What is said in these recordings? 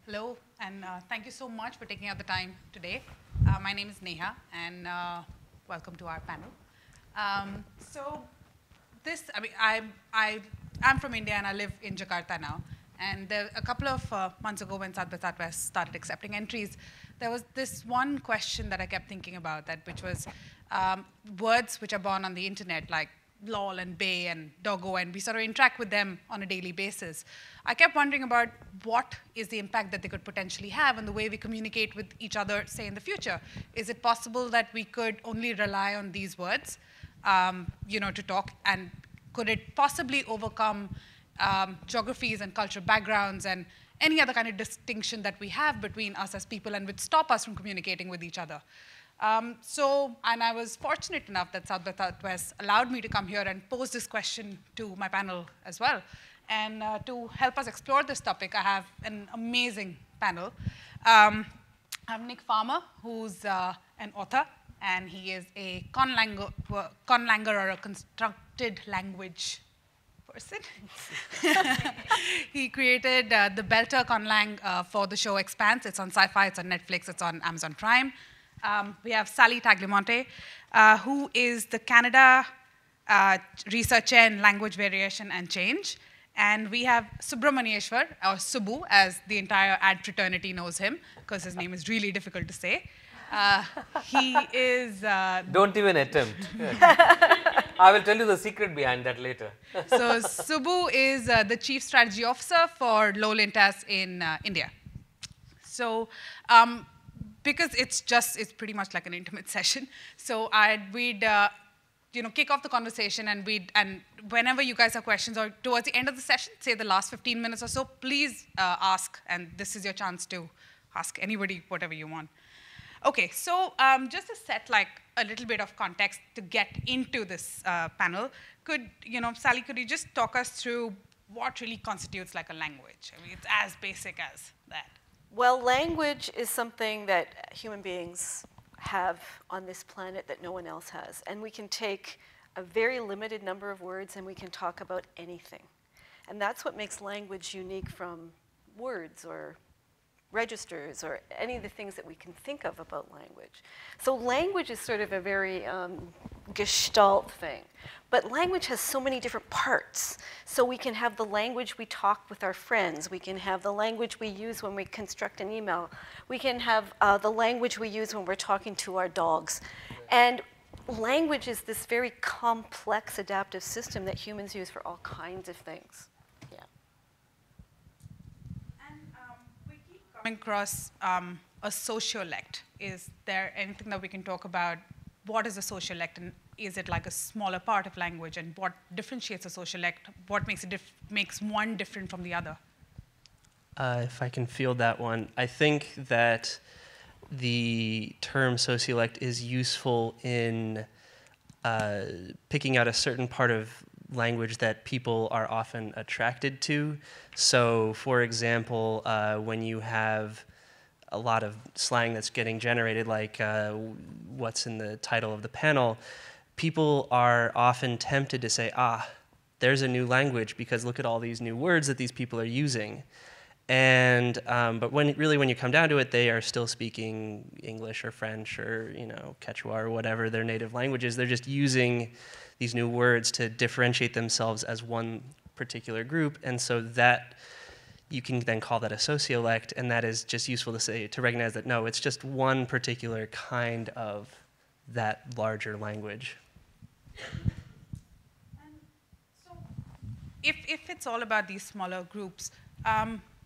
Hello, and thank you so much for taking out the time today. My name is Neha, and welcome to our panel. So this, I mean, I'm from India, and I live in Jakarta now. And there, a couple of months ago, when Southwest started accepting entries, there was this one question that I kept thinking about, which was words which are born on the internet, like lol and bay and doggo, and we sort of interact with them on a daily basis. I kept wondering about what is the impact that they could potentially have on the way we communicate with each other, say, in the future. Is it possible that we could only rely on these words, to talk, and could it possibly overcome geographies and cultural backgrounds and any other kind of distinction that we have between us as people and would stop us from communicating with each other? And I was fortunate enough that South by Southwest allowed me to come here and pose this question to my panel as well. And to help us explore this topic, I have an amazing panel. I have Nick Farmer, who's an author, and he is a conlanger or a constructed language person. He created the Belter conlang for the show Expanse. It's on Sci-Fi, it's on Netflix, it's on Amazon Prime. We have Sali Tagliamonte, who is the Canada researcher in language variation and change. And we have Sxsw, or Subu, as the entire ad fraternity knows him, because his name is really difficult to say. He is... Don't even attempt. I will tell you the secret behind that later. So Subu is the Chief Strategy Officer for Low Lintas in India. So because it's pretty much like an intimate session. So we'd kick off the conversation, and whenever you guys have questions, or towards the end of the session, say the last 15 minutes or so, please ask, and this is your chance to ask anybody whatever you want. Okay, so just to set like a little bit of context to get into this panel, Sally, could you just talk us through what really constitutes like a language? I mean, it's as basic as that. Well, language is something that human beings have on this planet that no one else has. And we can take a very limited number of words and we can talk about anything. And that's what makes language unique from words or registers or any of the things that we can think of about language. So language is sort of a very gestalt thing. But language has so many different parts. So we can have the language we talk with our friends. We can have the language we use when we construct an email. We can have the language we use when we're talking to our dogs. And language is this very complex adaptive system that humans use for all kinds of things. Yeah. And we keep coming across a sociolect. Is there anything that we can talk about? What is a sociolect, and is it like a smaller part of language, and what differentiates a sociolect? What makes one different from the other? If I can field that one, I think that the term sociolect is useful in picking out a certain part of language that people are often attracted to. So, for example, when you have a lot of slang that's getting generated, like what's in the title of the panel, people are often tempted to say, there's a new language because look at all these new words that these people are using. And but when you come down to it, they are still speaking English or French or Quechua or whatever their native language is. They're just using these new words to differentiate themselves as one particular group, and so that you can then call that a sociolect, and that is just useful to recognize that no, it's just one particular kind of that larger language. And so, if it's all about these smaller groups,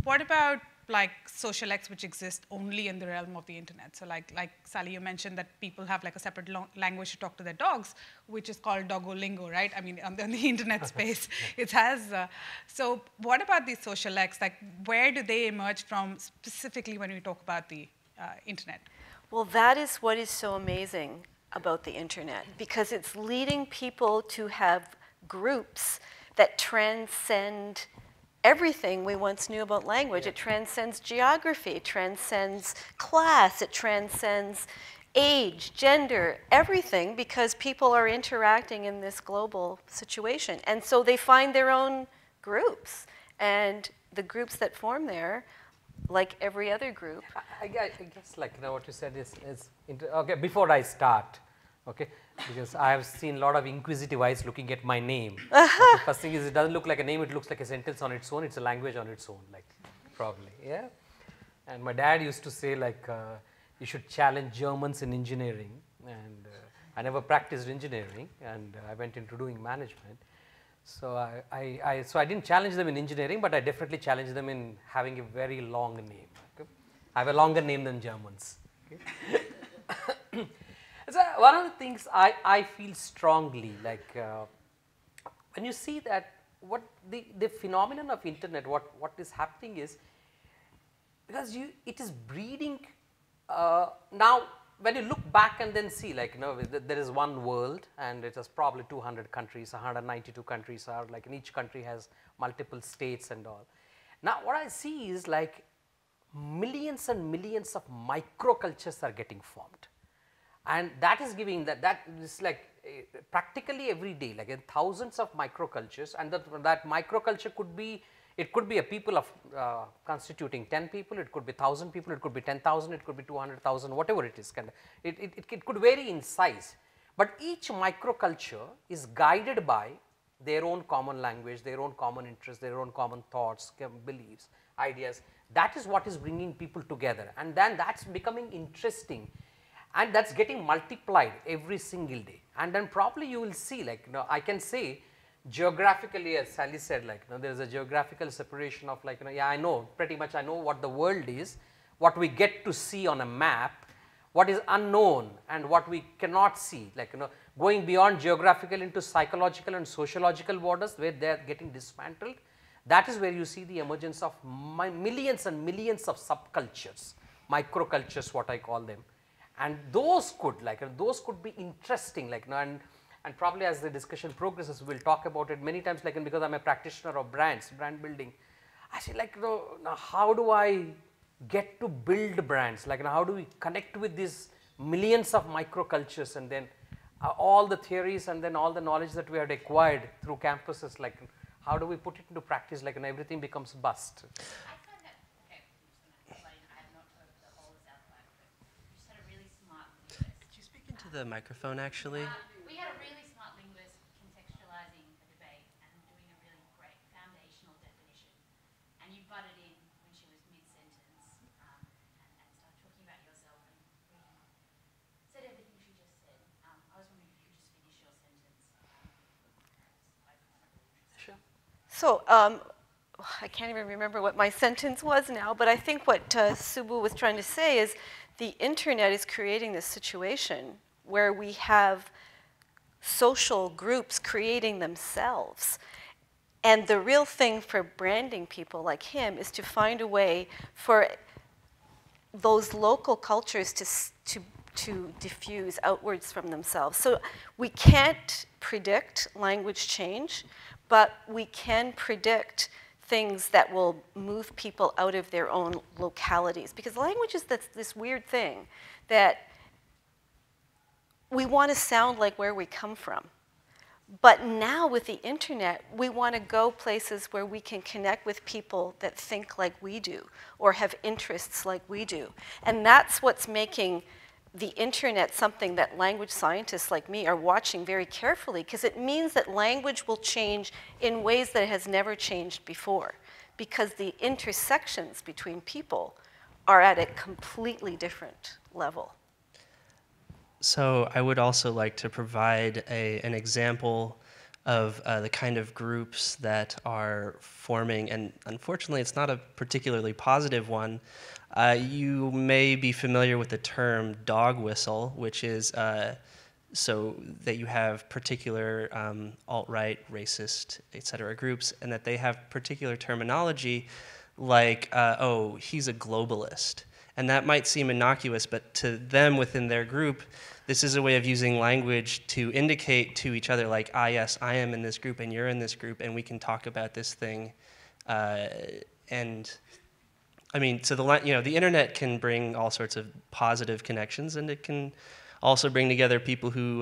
what about like sociolects which exist only in the realm of the internet? So like Sally, you mentioned that people have like a separate language to talk to their dogs, which is called Doggo lingo, right? I mean, on the internet space, it has. So what about these sociolects? Like, where do they emerge from specifically when we talk about the internet? Well, that is what is so amazing about the internet, because it's leading people to have groups that transcend everything we once knew about language. It transcends geography, it transcends class, it transcends age, gender, everything, because people are interacting in this global situation. And so they find their own groups. And the groups that form there like every other group. I guess like what you said is okay. Before I start, okay, because I have seen a lot of inquisitive eyes looking at my name. Okay, first thing is it doesn't look like a name; it looks like a sentence on its own. It's a language on its own, like probably, yeah. And my dad used to say like you should challenge Germans in engineering, and I never practiced engineering, and I went into doing management. So I didn't challenge them in engineering, but I definitely challenged them in having a very long name. Okay? I have a longer name than Germans. Okay? So one of the things I feel strongly, like when you see that what the phenomenon of internet, what is happening is, because it is breeding now. When you look back and then see, like, you know, there is one world and it has probably 200 countries, 192 countries are like, and each country has multiple states and all. Now what I see is like millions and millions of microcultures are getting formed, and that is giving that is like practically every day, like in thousands of microcultures, and that microculture could be, it could be a people of constituting 10 people, it could be 1,000 people, it could be 10,000, it could be 200,000, whatever it is, kind of, it could vary in size. But each microculture is guided by their own common language, their own common interests, their own common thoughts, beliefs, ideas. That is what is bringing people together, and then that is becoming interesting, and that is getting multiplied every single day. And then probably you will see, like, you know, I can say geographically, as Sally said, like, you know, there is a geographical separation of, like, you know, yeah, I know pretty much, I know what the world is, what we get to see on a map, what is unknown and what we cannot see, like, you know, going beyond geographical into psychological and sociological borders where they are getting dismantled. That is where you see the emergence of millions and millions of subcultures, microcultures, what I call them, and those could, like, those could be interesting, like, you know, and probably as the discussion progresses, we will talk about it many times, like, because I am a practitioner of brands, brand building. I say, like, you know, now how do I get to build brands? Like, you know, how do we connect with these millions of microcultures, and then all the theories and then all the knowledge that we had acquired through campuses, like, how do we put it into practice, like, and everything becomes bust. I find that, okay, I have not heard the whole of South Africa, but you just had a really smart linguist. Could you speak into the microphone, actually? We had a really smart linguist contextualizing a debate and doing a really great foundational definition. And you butted in when she was mid-sentence and started talking about yourself, and we said everything she just said. I was wondering if you could just finish your sentence. Sure. So I can't even remember what my sentence was now, but I think what Subbu was trying to say is the internet is creating this situation where we have social groups creating themselves. And the real thing for branding people like him is to find a way for those local cultures to diffuse outwards from themselves. So we can't predict language change, but we can predict things that will move people out of their own localities. Because language is this weird thing that we want to sound like where we come from. But now with the internet, we want to go places where we can connect with people that think like we do or have interests like we do. And that's what's making the internet something that language scientists like me are watching very carefully, because it means that language will change in ways that it has never changed before, because the intersections between people are at a completely different level. So I would also like to provide an example of the kind of groups that are forming, and unfortunately it's not a particularly positive one. You may be familiar with the term dog whistle, which is so that you have particular alt-right, racist, etc. groups, and that they have particular terminology like, oh, he's a globalist. And that might seem innocuous, but to them within their group, this is a way of using language to indicate to each other, like, ah, yes, I am in this group and you're in this group, and we can talk about this thing. And I mean, so the internet can bring all sorts of positive connections, and it can also bring together people who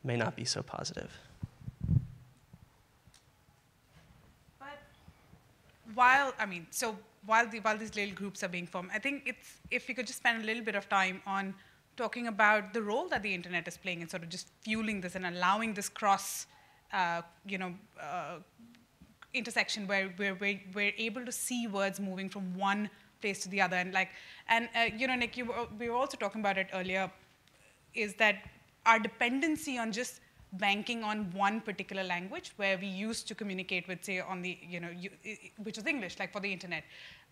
may not be so positive. But while, I mean, so while these little groups are being formed, I think if we could just spend a little bit of time on talking about the role that the internet is playing in sort of just fueling this and allowing this cross, intersection where we're able to see words moving from one place to the other. And Nick, we were also talking about it earlier, is that our dependency on just banking on one particular language where we used to communicate with, say, on the, which is English, like for the internet.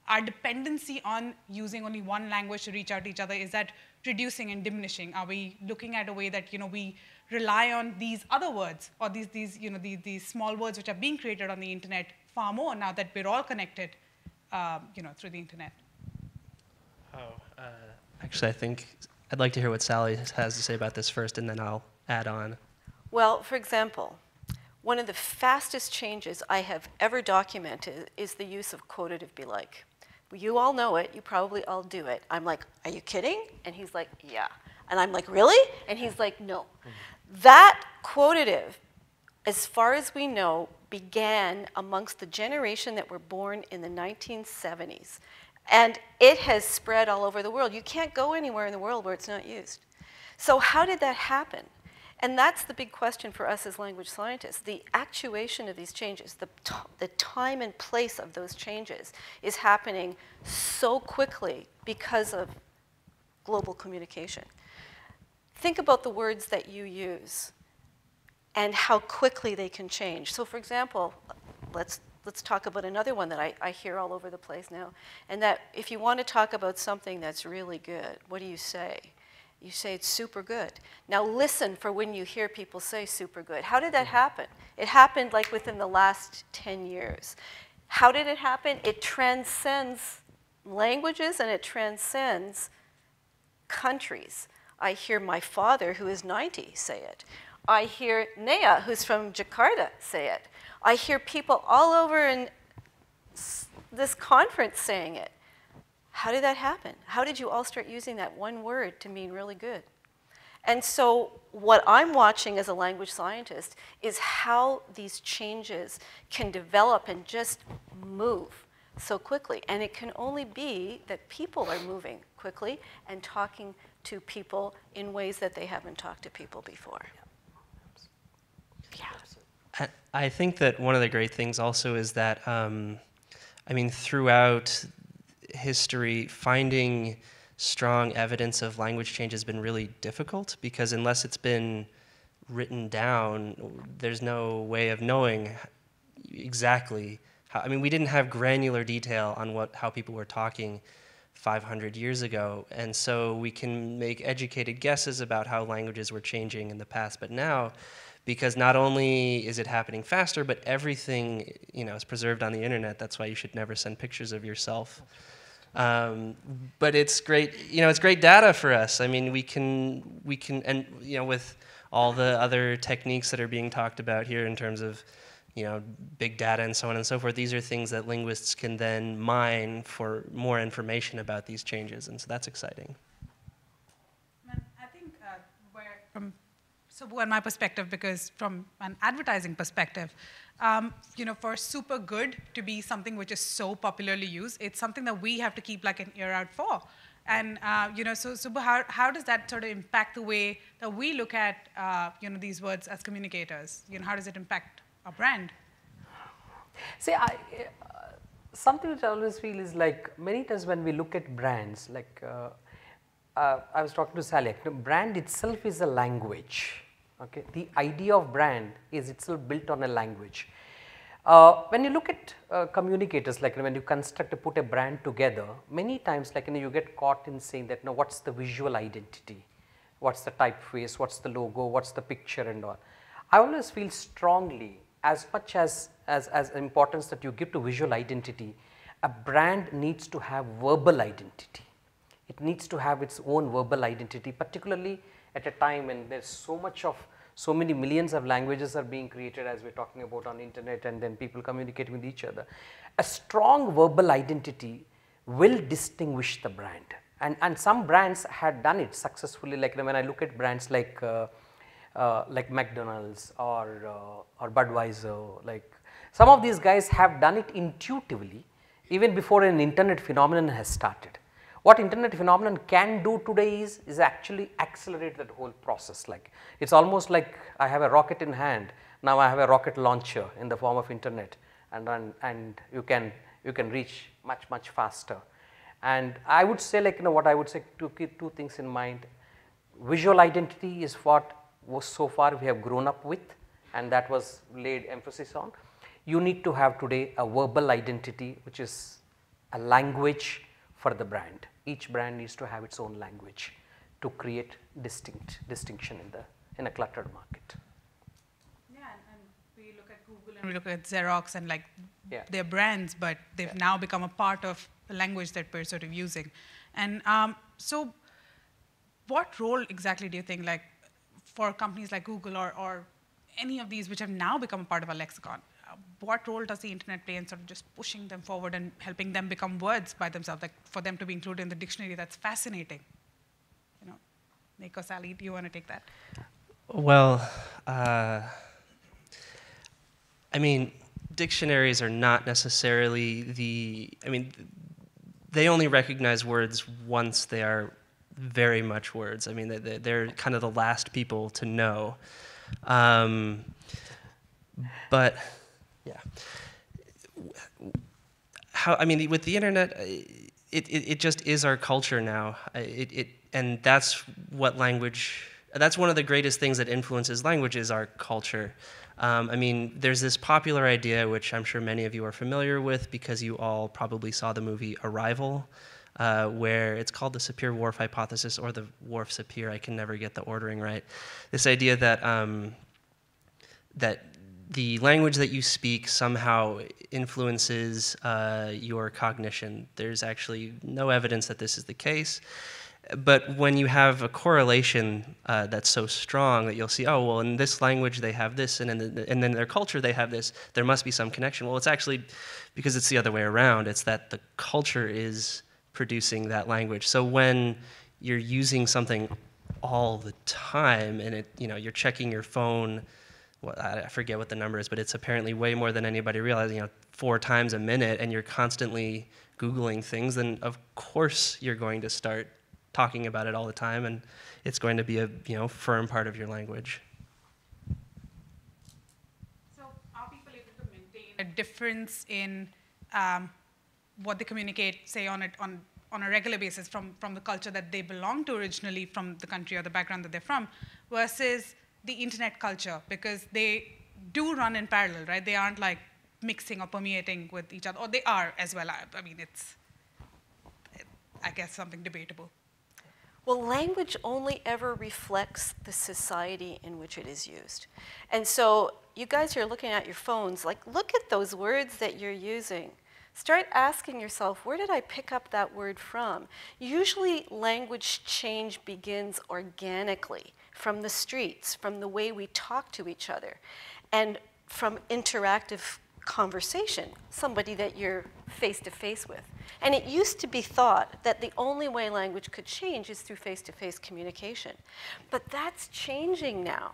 Our dependency on using only one language to reach out to each other, is that reducing and diminishing? Are we looking at a way that, we rely on these other words or these small words which are being created on the internet far more now that we're all connected, through the internet? Actually, I think I'd like to hear what Sally has to say about this first, and then I'll add on. Well, for example, one of the fastest changes I have ever documented is the use of quotative be like. You all know it. You probably all do it. I'm like, are you kidding? And he's like, yeah. And I'm like, really? And he's like, no. That quotative, as far as we know, began amongst the generation that were born in the 1970s. And it has spread all over the world. You can't go anywhere in the world where it's not used. So how did that happen? And that's the big question for us as language scientists. The actuation of these changes, the time and place of those changes is happening so quickly because of global communication. Think about the words that you use and how quickly they can change. So for example, let's talk about another one that I hear all over the place now. And that if you want to talk about something that's really good, what do you say? You say it's super good. Now listen for when you hear people say super good. How did that happen? It happened like within the last 10 years. How did it happen? It transcends languages and it transcends countries. I hear my father, who is 90, say it. I hear Neha, who's from Jakarta, say it. I hear people all over in this conference saying it. How did that happen? How did you all start using that one word to mean really good? And so what I'm watching as a language scientist is how these changes can develop and just move so quickly. And it can only be that people are moving quickly and talking to people in ways that they haven't talked to people before. Yeah. I think that one of the great things also is that, throughout history, finding strong evidence of language change has been really difficult, because unless it's been written down, there's no way of knowing exactly how. We didn't have granular detail on how people were talking 500 years ago, and so we can make educated guesses about how languages were changing in the past. But now, because not only is it happening faster, but everything is preserved on the internet. That's why you should never send pictures of yourself. But it's great, it's great data for us. We can, and with all the other techniques that are being talked about here in terms of, big data and so on and so forth, these are things that linguists can then mine for more information about these changes, and so that's exciting. I think from my perspective, because from an advertising perspective, for super good to be something which is so popularly used, it's something that we have to keep like an ear out for. And so how does that sort of impact the way that we look at these words as communicators? How does it impact our brand? See, something which I always feel is like many times when we look at brands, like I was talking to Sali, brand itself is a language. Okay, the idea of brand is itself built on a language. When you look at communicators, like when you put a brand together, many times you get caught in saying that, what's the visual identity? What's the typeface? What's the logo? What's the picture and all? I always feel strongly, as much as importance that you give to visual identity, a brand needs to have verbal identity. It needs to have its own verbal identity, particularly at a time when there's so many millions of languages are being created, as we're talking about on internet, and then people communicating with each other. A strong verbal identity will distinguish the brand, and some brands had done it successfully. Like when I look at brands like McDonald's or Budweiser, like some of these guys have done it intuitively, even before an internet phenomenon has started. What internet phenomenon can do today is actually accelerate that whole process. Like, it's almost like I have a rocket in hand, now I have a rocket launcher in the form of internet, and you can reach much faster. And I would say, like, what I would say, to keep two things in mind. Visual identity is what was so far we have grown up with, and that was laid emphasis on. You need to have today a verbal identity, which is a language for the brand. Each brand needs to have its own language to create distinction in a cluttered market. Yeah, and we look at Google and we look at Xerox and like their brands, but they've now become a part of the language that we're sort of using. And so what role exactly do you think, like, for companies like Google or any of these which have now become a part of our lexicon, what role does the internet play in sort of just pushing them forward and helping them become words by themselves, like for them to be included in the dictionary? That's fascinating. You know, Nick or Sally, do you want to take that? Well, I mean, dictionaries are not necessarily they only recognize words once they are very much words. I mean, they're kind of the last people to know. But yeah, with the internet, it just is our culture now. And that's what language. That's one of the greatest things that influences language is our culture. There's this popular idea, which I'm sure many of you are familiar with because you all probably saw the movie Arrival, where it's called the Sapir-Whorf hypothesis or the Whorf-Sapir. I can never get the ordering right. This idea that that the language that you speak somehow influences your cognition. There's actually no evidence that this is the case. But when you have a correlation that's so strong that you'll see, oh, well, in this language they have this, and in their culture they have this, there must be some connection. Well, it's actually because it's the other way around. It's that the culture is producing that language. So when you're using something all the time, and you're checking your phone, well, I forget what the number is, but it's apparently way more than anybody realizes, 4 times a minute, and you're constantly Googling things, then of course you're going to start talking about it all the time, and it's going to be a firm part of your language. So are people able to maintain a difference in what they communicate, say, on a regular basis from the culture that they belong to originally, from the country or the background that they're from, versus the internet culture? Because they do run in parallel, right? They aren't like mixing or permeating with each other, or they are as well. I mean, it's, I guess, something debatable. Well, language only ever reflects the society in which it is used. And so you guys are looking at your phones, like, look at those words that you're using. Start asking yourself, where did I pick up that word from? Usually language change begins organically from the streets, from the way we talk to each other, and from interactive conversation, somebody that you're face-to-face with. And it used to be thought that the only way language could change is through face-to-face communication. But that's changing now.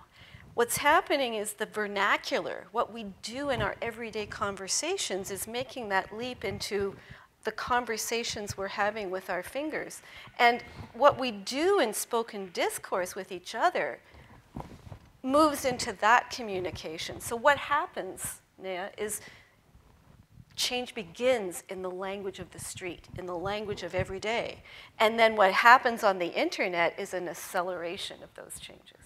What's happening is the vernacular, what we do in our everyday conversations, is making that leap into the conversations we're having with our fingers. And what we do in spoken discourse with each other moves into that communication. So what happens, Neha, is change begins in the language of the street, in the language of every day. And then what happens on the internet is an acceleration of those changes.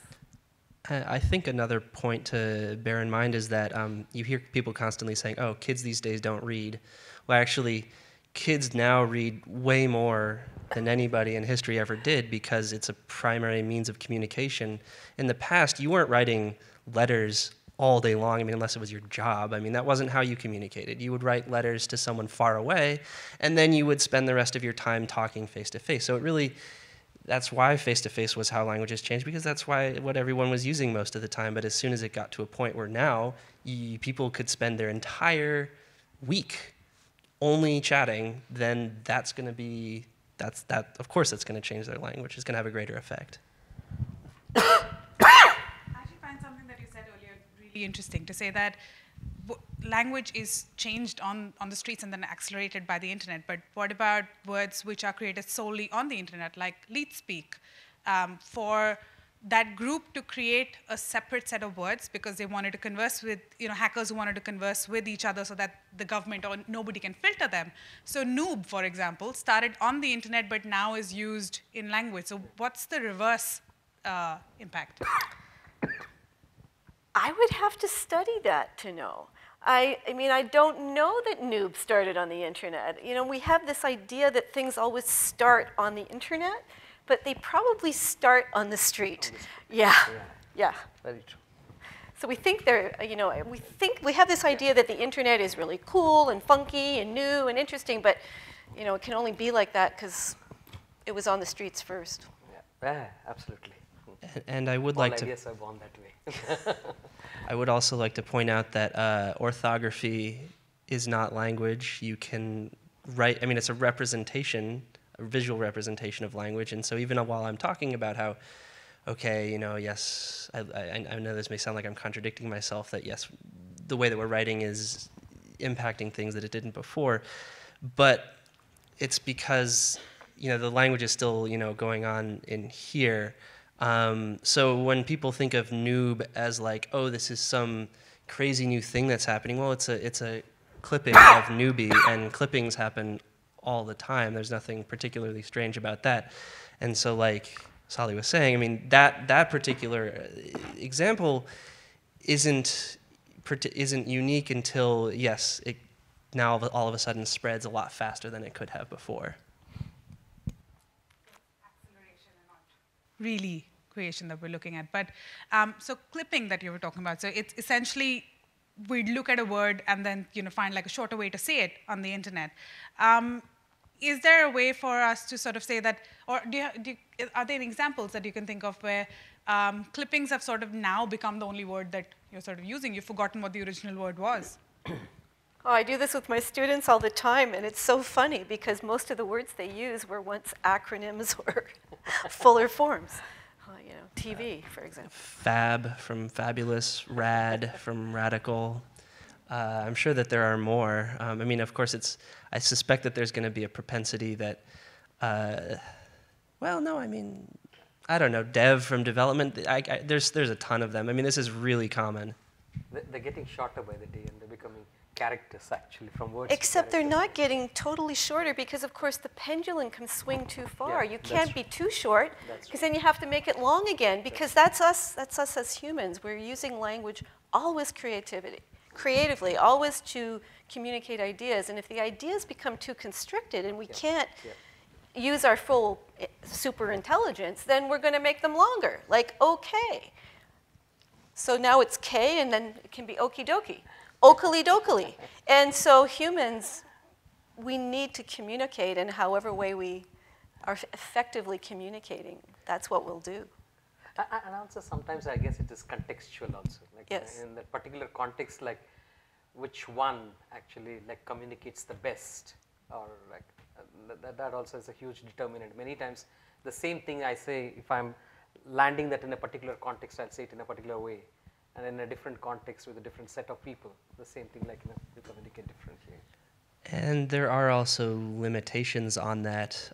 I think another point to bear in mind is that you hear people constantly saying, oh, kids these days don't read. Well, actually, kids now read way more than anybody in history ever did because it's a primary means of communication. In the past, you weren't writing letters all day long, unless it was your job. That wasn't how you communicated. You would write letters to someone far away, and then you would spend the rest of your time talking face-to-face. So it really, that's why face-to-face was how languages changed, because that's what everyone was using most of the time. But as soon as it got to a point where now people could spend their entire week only chatting, then that's going to be, of course that's going to change their language. It's going to have a greater effect. I actually find something that you said earlier really interesting, to say that language is changed on the streets and then accelerated by the internet, but what about words which are created solely on the internet, like leet speak? For that group to create a separate set of words because they wanted to converse with, hackers who wanted to converse with each other so that the government or nobody can filter them. So noob, for example, started on the internet but now is used in language. So what's the reverse impact? I would have to study that to know. I mean, I don't know that noob started on the internet. We have this idea that things always start on the internet, but they probably start on the street. Yeah. Very true. So we think we have this idea that the internet is really cool and funky and new and interesting, but it can only be like that because it was on the streets first. Yeah, absolutely. And I would All like to. ideas are born that way. I would also like to point out that orthography is not language. You can write. I mean, it's a representation, a visual representation of language. And so even while I'm talking about how, okay, yes, I know this may sound like I'm contradicting myself, that yes, the way that we're writing is impacting things that it didn't before, but it's because, the language is still, going on in here. So when people think of noob as like, oh, this is some crazy new thing that's happening, well, it's a clipping of newbie, and clippings happen all the time. There's nothing particularly strange about that. And so like Sali was saying, I mean, that particular example isn't unique until, yes, it now all of a sudden spreads a lot faster than it could have before. Acceleration and not really creation that we're looking at. But so clipping that you were talking about, so it's essentially we look at a word and then find like a shorter way to say it on the internet. Is there a way for us to sort of say that, or are there any examples that you can think of where clippings have sort of now become the only word that you're sort of using? You've forgotten what the original word was. Oh, I do this with my students all the time, and it's so funny because most of the words they use were once acronyms or fuller forms. TV, for example. Fab from fabulous, rad from radical. I'm sure that there are more. I mean, of course, I suspect that there's going to be a propensity that, I don't know, dev from development. There's a ton of them. I mean, this is really common. They're getting shorter by the day, and they're becoming characters, actually, from words. Except they're not getting totally shorter because, of course, the pendulum can swing too far. Yeah, you can't be too short because then you have to make it long again because that's us as humans. We're using language always creatively, always to communicate ideas. And if the ideas become too constricted and we can't use our full super intelligence, then we're going to make them longer, like okay. So now it's K, and then it can be okie dokie. Okily dokily. And so humans, we need to communicate in however way we are effectively communicating. That's what we'll do. And also sometimes I guess it is contextual also. Like Yes. in that particular context, like which one actually like communicates the best, or like that also is a huge determinant. Many times the same thing I say, if I'm landing that in a particular context, I'll say it in a particular way. And in a different context with a different set of people, the same thing, like you communicate differently. And there are also limitations on that.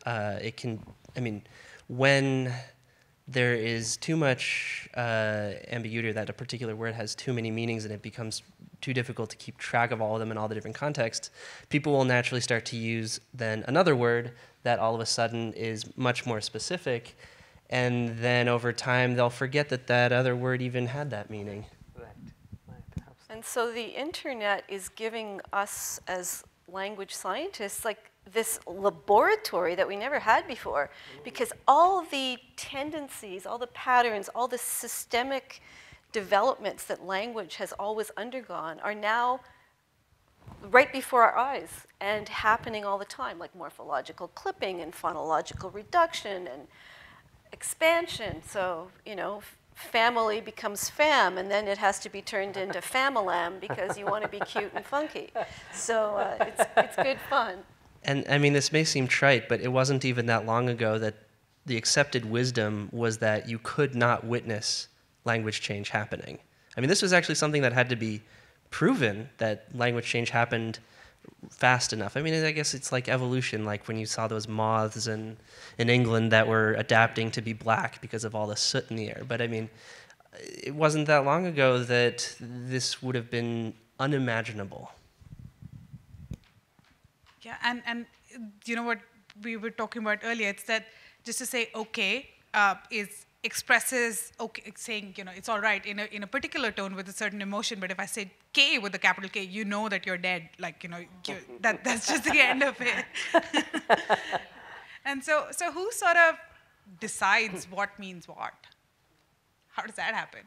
When there is too much ambiguity, that a particular word has too many meanings and it becomes too difficult to keep track of all of them in all the different contexts, people will naturally start to use then another word that all of a sudden is much more specific. And then over time, they'll forget that other word even had that meaning. Right. And so the internet is giving us as language scientists like this laboratory that we never had before, because all the tendencies, all the patterns, all the systemic developments that language has always undergone are now right before our eyes and happening all the time, like morphological clipping and phonological reduction and expansion. So, family becomes fam, and then it has to be turned into familam because you want to be cute and funky. So it's good fun. And I mean, this may seem trite, but it wasn't even that long ago that the accepted wisdom was that you could not witness language change happening. I mean, this was actually something that had to be proven that language change happened fast enough. I mean, I guess it's like evolution, like when you saw those moths in England that were adapting to be black because of all the soot in the air. But I mean, it wasn't that long ago that this would have been unimaginable. Yeah, and you know what we were talking about earlier, it's that just to say okay expresses okay, saying, you know, it's all right in a particular tone with a certain emotion, but if I say K with a capital K, you know that you're dead, like, you know, that's just the end of it. And so who sort of decides what means what? How does that happen?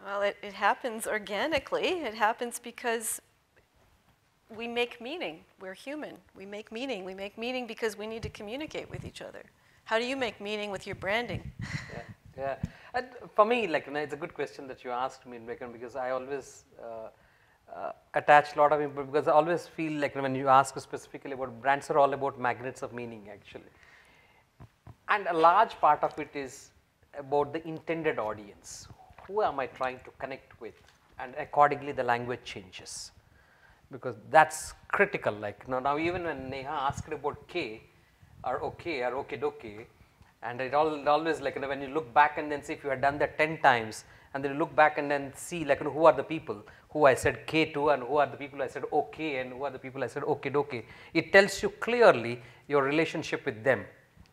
Well, it happens organically. It happens because we make meaning. We're human. We make meaning. We make meaning because we need to communicate with each other. How do you make meaning with your branding? Yeah. And for me, like, you know, it's a good question that you asked me, because I always attach a lot of input, because I always feel like when you ask specifically about brands are all about magnets of meaning, actually. And a large part of it is about the intended audience. Who am I trying to connect with? And accordingly, the language changes, because that's critical. Like, now even when Neha asked about K or okay or okay doke, and it always, like, you know, when you look back and then see if you had done that 10 times, and then you look back and then see, like, you know, who are the people who I said K to, and who are the people I said okay, and who are the people I said okay doke. It tells you clearly your relationship with them.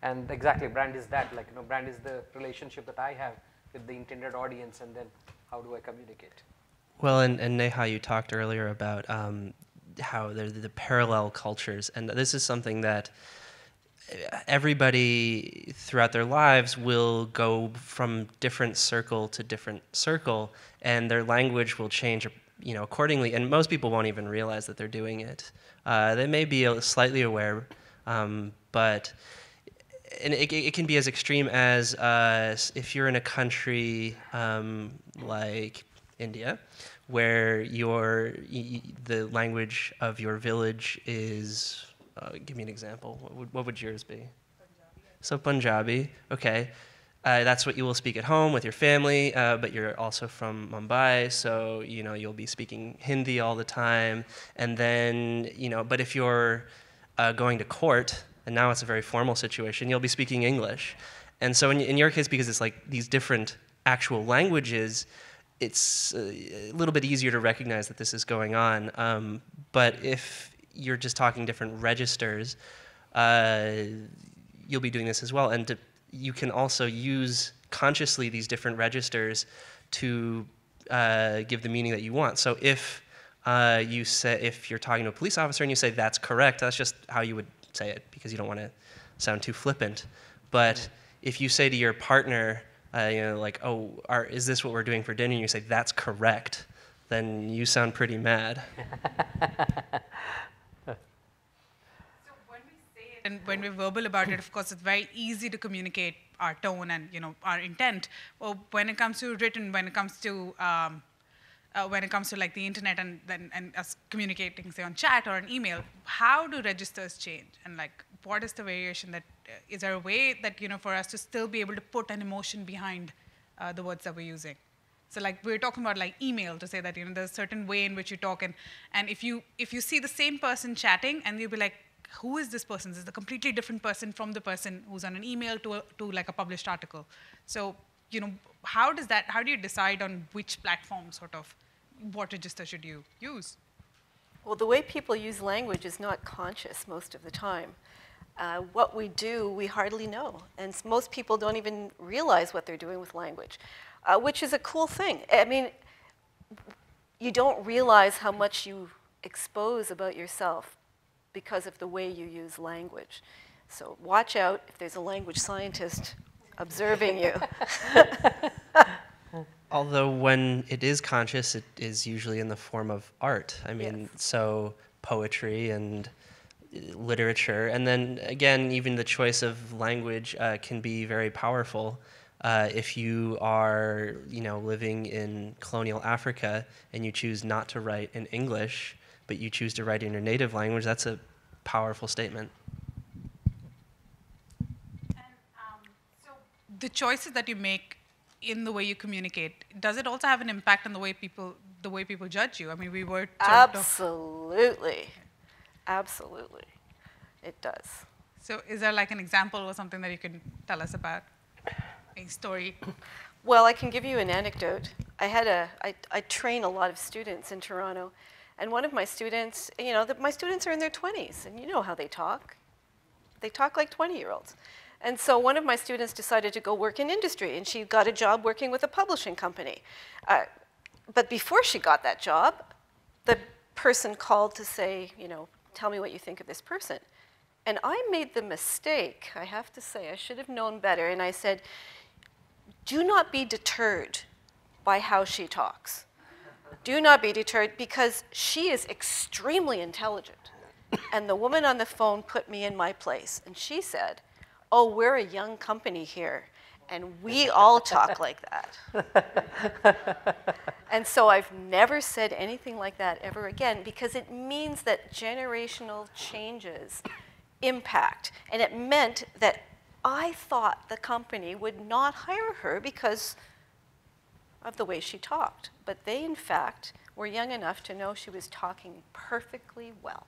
And exactly, brand is that, like, you know, brand is the relationship that I have with the intended audience, and then how do I communicate? Well, and Neha, you talked earlier about how there are the parallel cultures, and this is something that everybody throughout their lives will go from different circle to different circle, and their language will change, you know, accordingly. And most people won't even realize that they're doing it. They may be slightly aware, but it can be as extreme as if you're in a country like India, where the language of your village is. Give me an example. What would yours be? Punjabi. So Punjabi, okay. That's what you will speak at home with your family, but you're also from Mumbai, so, you know, you'll be speaking Hindi all the time. And then, you know, but if you're going to court, and now it's a very formal situation, you'll be speaking English. And so in your case, because it's like these different actual languages, it's a little bit easier to recognize that this is going on. But if you're just talking different registers, you'll be doing this as well. And you can also use consciously these different registers to give the meaning that you want. So if if you're talking to a police officer and you say that's correct, that's just how you would say it, because you don't want to sound too flippant. But if you say to your partner, you know, like, oh, is this what we're doing for dinner? And you say that's correct, then you sound pretty mad. And when we're verbal about it, of course, it's very easy to communicate our tone and, you know, our intent. Or when it comes to written, when it comes to like the internet and us communicating, say, on chat or an email, how do registers change? And, like, what is the variation that is there a way that, you know, for us to still be able to put an emotion behind the words that we're using? So, like, we're talking about, like, email, to say that, you know, there's a certain way in which you talk, and if you see the same person chatting, and you'll be like, who is this person? This is a completely different person from the person who's on an email to like a published article. So, you know, how do you decide on which platform, sort of, what register should you use? Well, the way people use language is not conscious most of the time. What we do, we hardly know. And most people don't even realize what they're doing with language, which is a cool thing. I mean, you don't realize how much you expose about yourself because of the way you use language. So watch out if there's a language scientist observing you. Although when it is conscious, it is usually in the form of art. I mean, Yes. So poetry and literature. And then again, even the choice of language can be very powerful. If you are, you know, living in colonial Africa and you choose not to write in English, but you choose to write in your native language, that's a powerful statement. And so the choices that you make in the way you communicate, does it also have an impact on the way people the way people judge you? I mean, we were Absolutely. Absolutely. It does. So is there like an example or something that you can tell us about? A story? Well, I can give you an anecdote. I train a lot of students in Toronto, and one of my students, my students are in their 20s, and you know how they talk. They talk like 20-year-olds. And so one of my students decided to go work in industry, and she got a job working with a publishing company. But before she got that job, the person called to say, tell me what you think of this person. And I made the mistake, I have to say, I should have known better, and I said, do not be deterred by how she talks. Do not be deterred, because she is extremely intelligent. And the woman on the phone put me in my place, and she said, oh, we're a young company here, and we all talk like that. And so I've never said anything like that ever again, because it means that generational changes impact. And it meant that I thought the company would not hire her because of the way she talked. But they, in fact, were young enough to know she was talking perfectly well.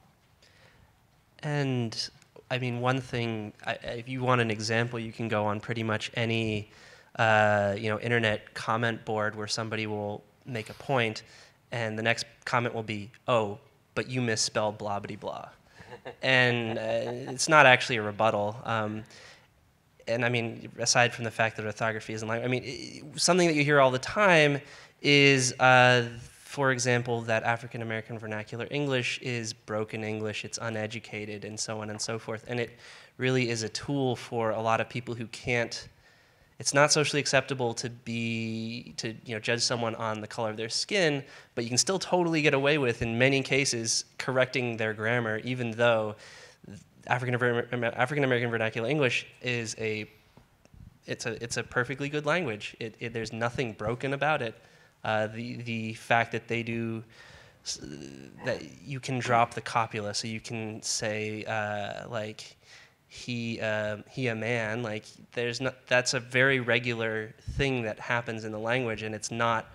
And I mean, one thing, if you want an example, you can go on pretty much any internet comment board where somebody will make a point, and the next comment will be, oh, but you misspelled blah, blah, blah. And it's not actually a rebuttal. And I mean, aside from the fact that orthography isn't like, I mean, something that you hear all the time is, for example, that African American vernacular English is broken English, it's uneducated, and so on and so forth. And it really is a tool for a lot of people who can't. It's not socially acceptable to judge someone on the color of their skin, but you can still totally get away with, in many cases, correcting their grammar, even though African American vernacular English is it's a perfectly good language. There's nothing broken about it. The fact that they do that, you can drop the copula, so you can say like he a man, like that's a very regular thing that happens in the language, and it's not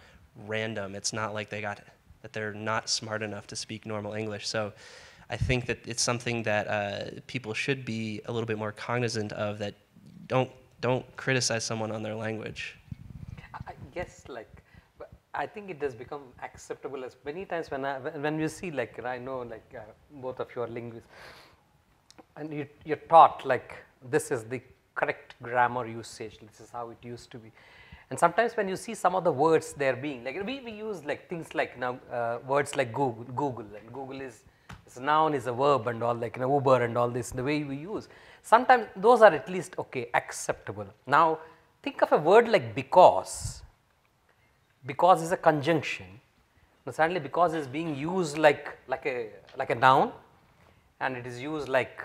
random. It's not like that they're not smart enough to speak normal English. So I think that it's something that people should be a little bit more cognizant of, that don't criticize someone on their language. I guess I think it has become acceptable as many times when you see, like, I know, like, both of you are linguists, and you're taught, like, this is the correct grammar usage, this is how it used to be. And sometimes when you see some of the words there being, like, we use like things like now words like Google, and Google is a noun, is a verb, and all, like, Uber and all this, the way we use. Sometimes those are at least okay, acceptable. Now think of a word like because. Because is a conjunction. Now suddenly because is being used like a noun, and it is used like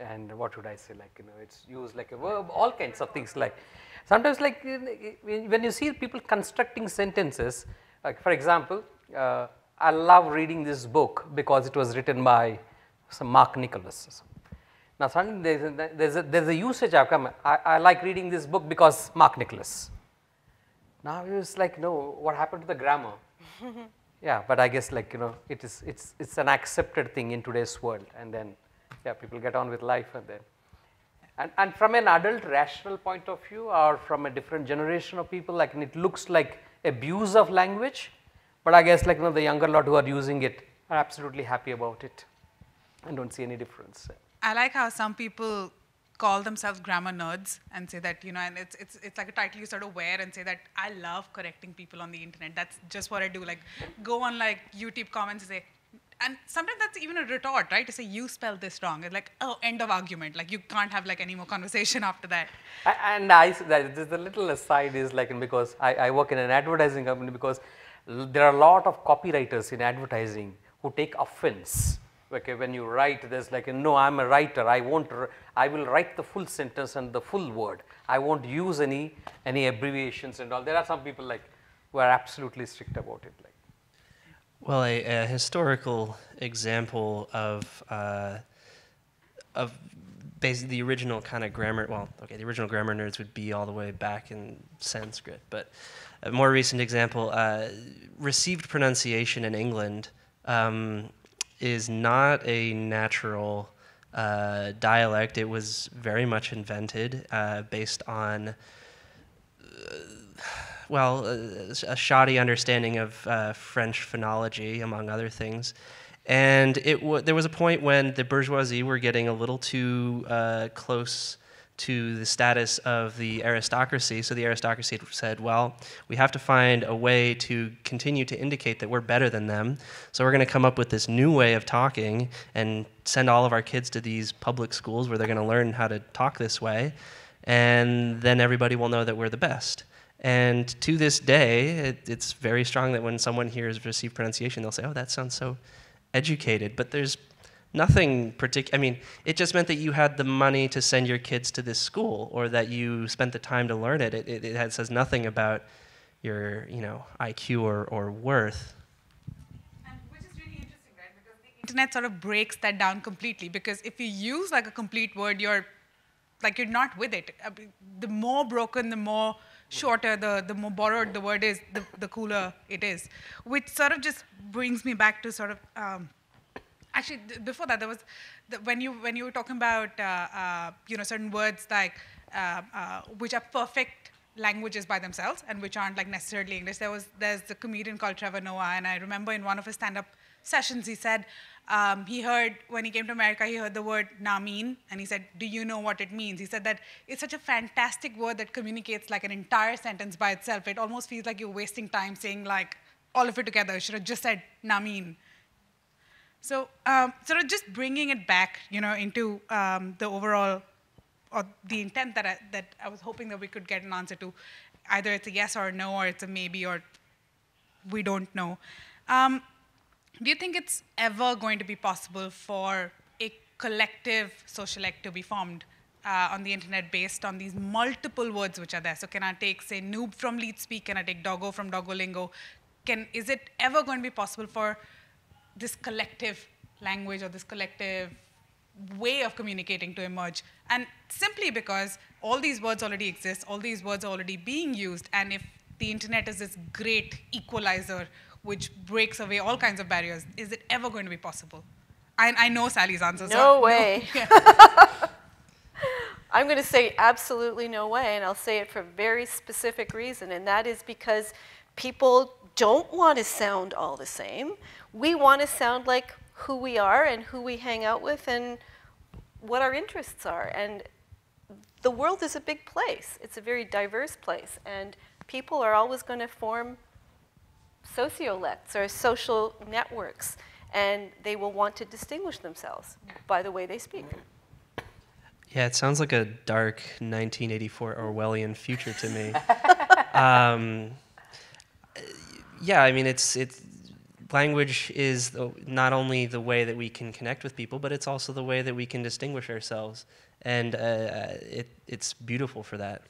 and what should I say, like, it's used like a verb, all kinds of things. Like sometimes, like, when you see people constructing sentences, like, for example, I love reading this book because it was written by some Mark Nicholas. Now suddenly there's a usage I've come, I like reading this book because Mark Nicholas. Now it's like, no, what happened to the grammar? Yeah, but I guess, like, it's an accepted thing in today's world, and then people get on with life, and then and from an adult rational point of view, or from a different generation of people, like, it looks like abuse of language, but I guess, like, the younger lot who are using it are absolutely happy about it. I don't see any difference. I like how some people call themselves grammar nerds and say that, and it's like a title you sort of wear and say that I love correcting people on the internet. That's just what I do. Like, go on, like, YouTube comments and say, and sometimes that's even a retort, right? To say, you spelled this wrong. It's like, oh, end of argument. Like, you can't have, like, any more conversation after that. And the little aside is, like, because I work in an advertising company, because there are a lot of copywriters in advertising who take offense. Okay, when you write, there's like, no, I'm a writer, I will write the full sentence and the full word. I won't use any abbreviations and all. There are some people, like, who are absolutely strict about it. Like, well, a historical example of basically the original kind of grammar, well, okay, the original grammar nerds would be all the way back in Sanskrit, but a more recent example, received pronunciation in England is not a natural dialect. It was very much invented based on, well, a shoddy understanding of French phonology, among other things. And there was a point when the bourgeoisie were getting a little too close to the status of the aristocracy. So the aristocracy said, well, we have to find a way to continue to indicate that we're better than them. So we're going to come up with this new way of talking and send all of our kids to these public schools where they're going to learn how to talk this way. And then everybody will know that we're the best. And to this day, it's very strong that when someone hears received pronunciation, they'll say, oh, that sounds so educated, but there's nothing particular. I mean, it just meant that you had the money to send your kids to this school, or that you spent the time to learn it. It says nothing about your, IQ or worth. And which is really interesting, right? Because the internet sort of breaks that down completely. Because if you use like a complete word, you're not with it. The more broken, the more shorter, the more borrowed the word is, the cooler it is. Which sort of just brings me back to sort of, actually before that, there was, when you were talking about, certain words like, which are perfect languages by themselves and which aren't like necessarily English. There's the comedian called Trevor Noah, and I remember in one of his stand-up sessions, he said, he heard, when he came to America, he heard the word "namin," and he said, do you know what it means? He said that it's such a fantastic word that communicates like an entire sentence by itself. It almost feels like you're wasting time saying like all of it together. You should have just said "namin." So sort of just bringing it back, into the overall, or the intent that I was hoping that we could get an answer to. Either it's a yes or a no, or it's a maybe, or we don't know. Do you think it's ever going to be possible for a collective social act to be formed on the internet based on these multiple words which are there? So can I take, say, noob from LeetSpeak? Can I take doggo from Doggolingo? Is it ever going to be possible for this collective language or this collective way of communicating to emerge? And simply because all these words already exist, all these words are already being used, and if the internet is this great equalizer which breaks away all kinds of barriers, is it ever going to be possible? I know Sally's answer. No way. No. I'm going to say absolutely no way, and I'll say it for a very specific reason, and that is because people don't want to sound all the same. We want to sound like who we are and who we hang out with and what our interests are. And the world is a big place. It's a very diverse place, and people are always going to form sociolects or social networks, and they will want to distinguish themselves by the way they speak. Yeah, it sounds like a dark 1984 Orwellian future to me. Yeah, I mean, language is not only the way that we can connect with people, but it's also the way that we can distinguish ourselves, and it's beautiful for that.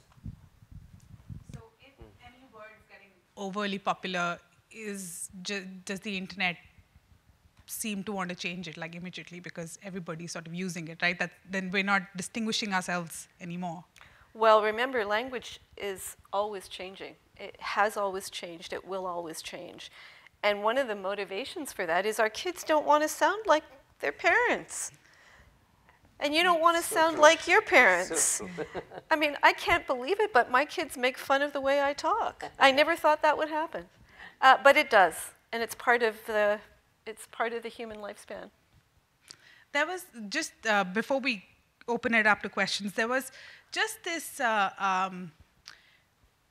So if any word is getting overly popular, does the internet seem to want to change it like immediately because everybody's sort of using it, right? Then we're not distinguishing ourselves anymore. Well, remember, language is always changing. It has always changed. It will always change. And one of the motivations for that is our kids don't want to sound like their parents. And you don't want to sound like your parents. I mean, I can't believe it, but my kids make fun of the way I talk. I never thought that would happen. But it does, and it's part of the human lifespan. There was just, before we open it up to questions, there was just this,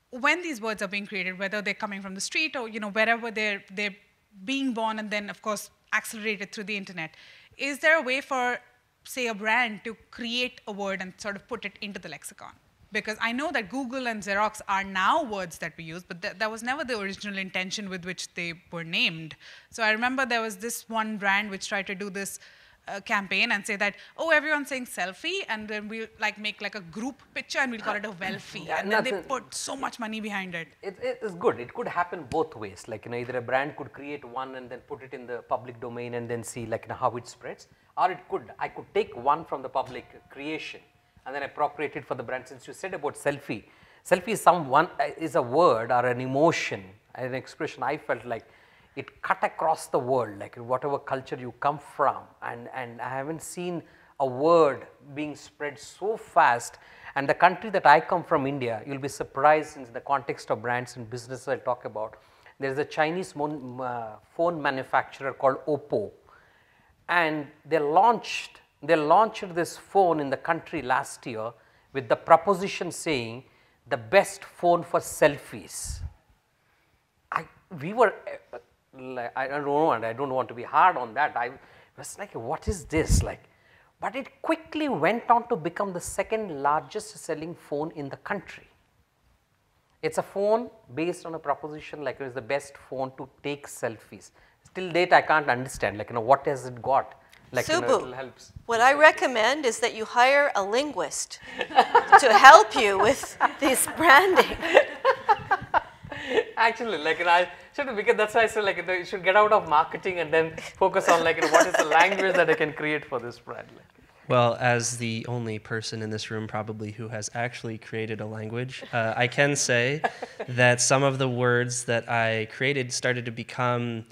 when these words are being created, whether they're coming from the street or wherever they're being born and then, of course, accelerated through the internet, is there a way for, say, a brand to create a word and sort of put it into the lexicon? Because I know that Google and Xerox are now words that we use, but that was never the original intention with which they were named. So I remember there was this one brand which tried to do this campaign and say that, oh, everyone's saying selfie, and then we'll like make like a group picture and we'll call it a welfie. Yeah, And then they that's put so much money behind it. It is good. It could happen both ways. Like, either a brand could create one and then put it in the public domain and then see like, how it spreads. Or I could take one from the public creation and then appropriate it for the brand. Since you said about selfie, selfie is a word or an emotion, an expression. I felt like it cut across the world, like whatever culture you come from, and I haven't seen a word being spread so fast. And the country that I come from, India, you'll be surprised in the context of brands and business I'll talk about. There is a Chinese phone manufacturer called Oppo, and they launched this phone in the country last year with the proposition saying the best phone for selfies. We were like, I don't know, and I don't want to be hard on that. I was like, what is this like? But it quickly went on to become the second largest selling phone in the country. It's a phone based on a proposition like it is the best phone to take selfies. Till date, I can't understand, like, what has it got? Like, Subbu, it helps. what I recommend is that you hire a linguist to help you with this branding. Actually, like, I should, because that's why I said, like, you should get out of marketing and then focus on, like, what is the language that I can create for this brand. Like. Well, as the only person in this room probably who has actually created a language, I can say that some of the words that I created started to become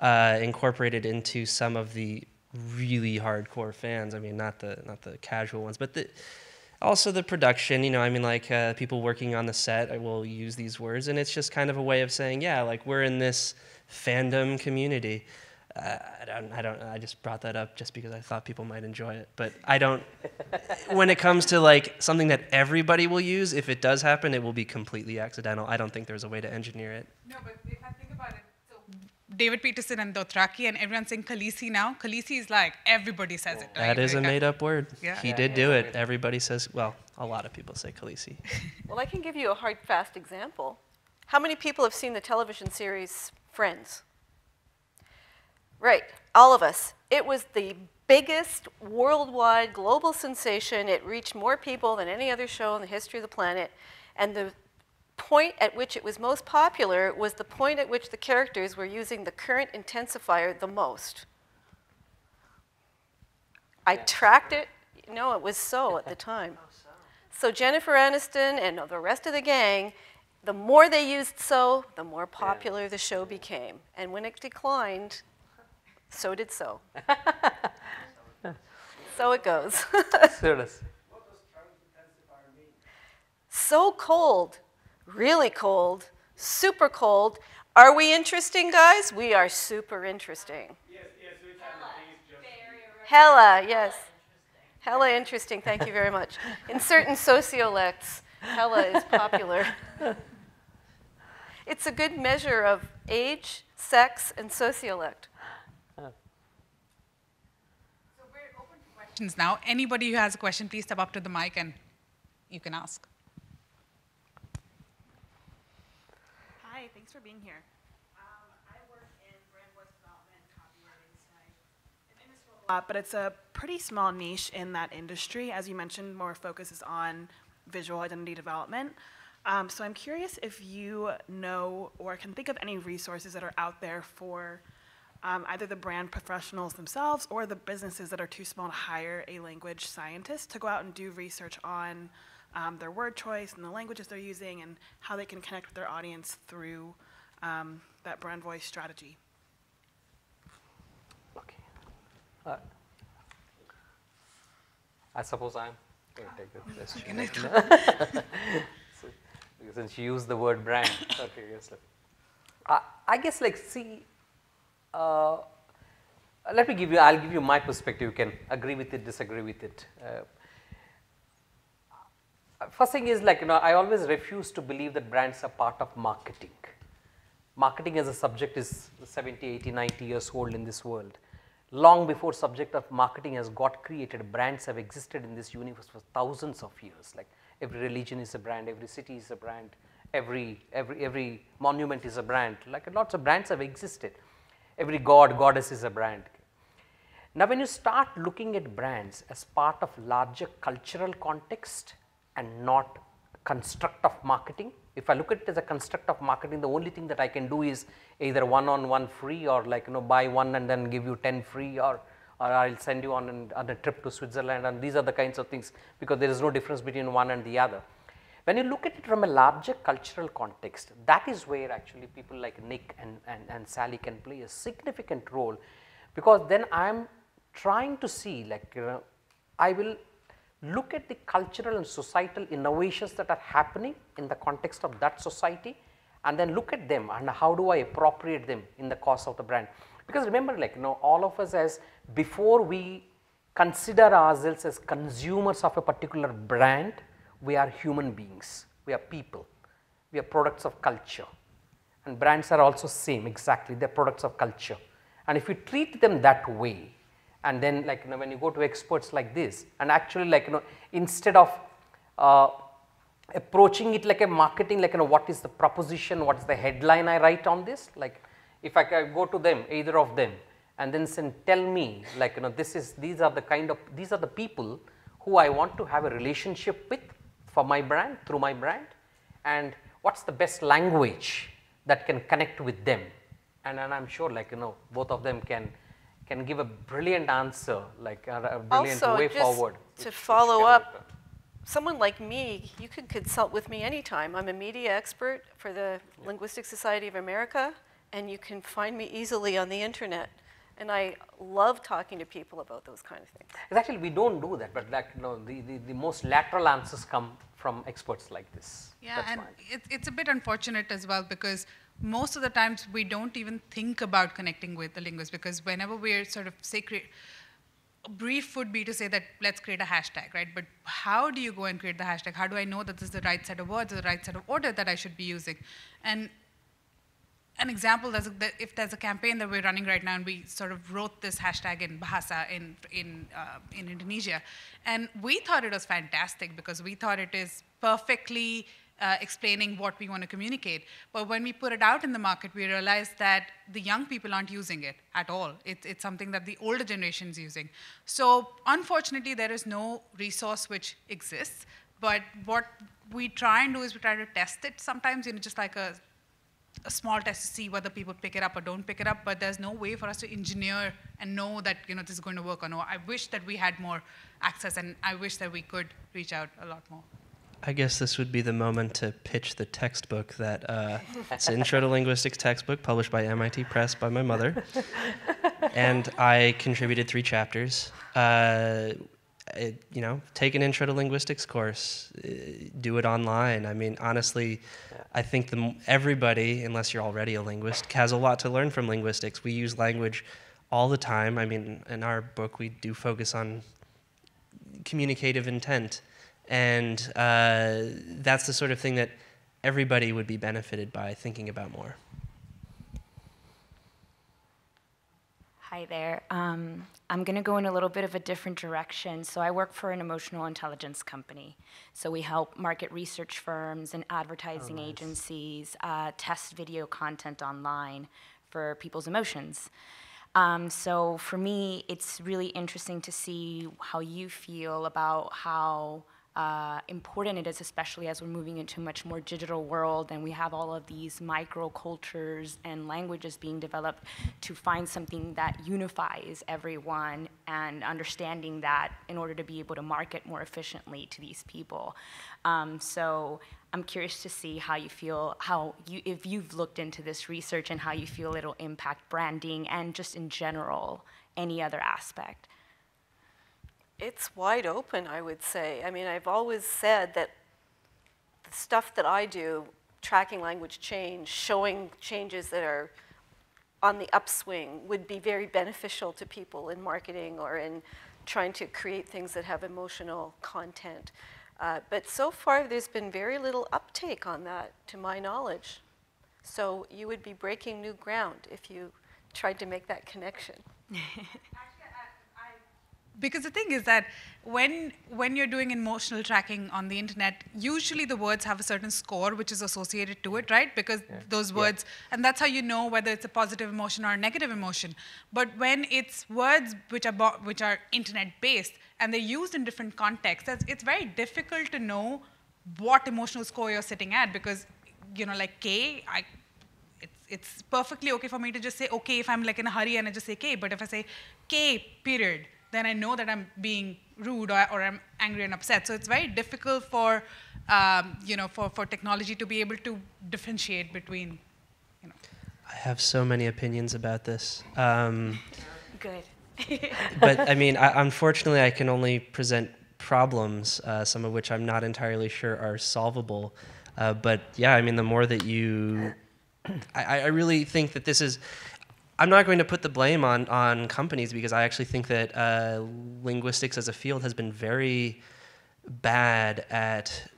incorporated into some of the really hardcore fans. I mean, not the casual ones, but also the production. I mean, like people working on the set, I will use these words, and it's just kind of a way of saying, yeah, like we're in this fandom community. I just brought that up just because I thought people might enjoy it. But I don't, when it comes to like something that everybody will use, if it does happen, it will be completely accidental. I don't think there's a way to engineer it. No, but if I think about it, so David Peterson and Dothraki, and everyone's saying Khaleesi now. Khaleesi is like, everybody says it. Right? That is a made-up word. Yeah. He did do it. Everybody says, well, a lot of people say Khaleesi. Well, I can give you a hard, fast example. How many people have seen the television series Friends? Right, all of us. It was the biggest worldwide global sensation. It reached more people than any other show in the history of the planet. And the point at which it was most popular was the point at which the characters were using the current intensifier the most. I tracked it. No, it was so at the time. So Jennifer Aniston and the rest of the gang, the more they used so, the more popular the show became. And when it declined, so did so. So it goes. So does. What does current intensifier mean? So cold, really cold, super cold. Are we interesting, guys? We are super interesting. Yes, we can just. Hella, yes. Hella interesting, thank you very much. In certain sociolects, hella is popular. It's a good measure of age, sex, and sociolect. So we're open to questions now. Anybody who has a question, please step up to the mic and you can ask. Hi, thanks for being here. I work in brand voice development, copywriting, so I'm in this role a lot, but it's a pretty small niche in that industry. As you mentioned, more focus is on visual identity development. So I'm curious if you know or can think of any resources that are out there for either the brand professionals themselves or the businesses that are too small to hire a language scientist to go out and do research on their word choice and the languages they're using and how they can connect with their audience through that brand voice strategy. Okay. I suppose I'm going to take this question. Since you use the word brand. Okay, yes. I guess, like, see, I'll give you my perspective. You can agree with it, disagree with it. First thing is, like, I always refuse to believe that brands are part of marketing. Marketing as a subject is 70, 80, 90 years old in this world. Long before subject of marketing has got created, brands have existed in this universe for thousands of years. Like, every religion is a brand, every city is a brand, every monument is a brand. Like, lots of brands have existed. Every god, goddess is a brand. Now, when you start looking at brands as part of larger cultural context and not construct of marketing, if I look at it as a construct of marketing, the only thing that I can do is either one-on-one free, or like buy one and then give you 10 free, or I'll send you on a trip to Switzerland, and these are the kinds of things, because there is no difference between one and the other. When you look at it from a larger cultural context, that is where actually people like Nick and Sally can play a significant role, because then I am trying to see, like, I will look at the cultural and societal innovations that are happening in the context of that society, and then look at them and how do I appropriate them in the course of the brand. Because remember, like, all of us, as before we consider ourselves as consumers of a particular brand, we are human beings, we are people, we are products of culture, and brands are also same, exactly, they are products of culture. And if you treat them that way, and then, like, when you go to experts like this, and actually, like, instead of approaching it like a marketing, like, what is the proposition, what is the headline I write on this, like, if I can go to them, either of them, and then tell me, like, these are the people who I want to have a relationship with for my brand, through my brand, and what's the best language that can connect with them, and I'm sure, like, both of them can give a brilliant answer, like a brilliant Also, way just forward. to follow up, someone like me, you could consult with me anytime. I'm a media expert for the Linguistic Society of America, and you can find me easily on the internet. And I love talking to people about those kind of things. Actually, we don't do that, but, like, the most lateral answers come from experts like this. Yeah, That's and fine. it's a bit unfortunate as well, because most of the times we don't even think about connecting with the linguist, because whenever we're sort of a brief would be to say that let's create a hashtag, right? But how do you go and create the hashtag? How do I know that this is the right set of words or the right set of order that I should be using? And an example, if there's a campaign that we're running right now, and we sort of wrote this hashtag in Bahasa in Indonesia, and we thought it was fantastic because we thought it is perfectly explaining what we want to communicate. But when we put it out in the market, we realized that the young people aren't using it at all. It's something that the older generation is using. So unfortunately, there is no resource which exists. But what we try and do is we try to test it sometimes, just like a small test to see whether people pick it up or don't pick it up, but there's no way for us to engineer and know that this is going to work or no. I wish that we had more access, and I wish that we could reach out a lot more. I guess this would be the moment to pitch the textbook that it's an Intro to Linguistics textbook published by MIT Press by my mother, and I contributed 3 chapters. Take an Intro to Linguistics course, do it online. I mean, honestly, I think everybody, unless you're already a linguist, has a lot to learn from linguistics. We use language all the time. I mean, in our book, we do focus on communicative intent, and that's the sort of thing that everybody would be benefited by thinking about more. Hi there. I'm going to go in a little bit of a different direction. So I work for an emotional intelligence company. So we help market research firms and advertising agencies test video content online for people's emotions. So for me, it's really interesting to see how you feel about how important it is, especially as we're moving into a much more digital world, and we have all of these microcultures and languages being developed, to find something that unifies everyone, and understanding that in order to be able to market more efficiently to these people. So I'm curious to see how you feel, if you've looked into this research, and how you feel it'll impact branding and just in general, any other aspect. It's wide open, I would say. I mean, I've always said that the stuff that I do, tracking language change, showing changes that are on the upswing, would be very beneficial to people in marketing or in trying to create things that have emotional content. But so far, there's been very little uptake on that, to my knowledge. So you would be breaking new ground if you tried to make that connection. because the thing is that when you're doing emotional tracking on the internet, usually the words have a certain score which is associated to it, right? Because those words, and that's how you know whether it's a positive emotion or a negative emotion. But when it's words which are internet-based and they're used in different contexts, it's very difficult to know what emotional score you're sitting at, because, like K, it's perfectly okay for me to just say okay if I'm like in a hurry and I just say K, but if I say K period, then I know that I'm being rude or I'm angry and upset. So it's very difficult for for technology to be able to differentiate between. I have so many opinions about this. Good. But I mean, unfortunately, I can only present problems, some of which I'm not entirely sure are solvable. But yeah, I mean, the more that you, I really think that this is, I'm not going to put the blame on companies, because I actually think that linguistics as a field has been very bad at,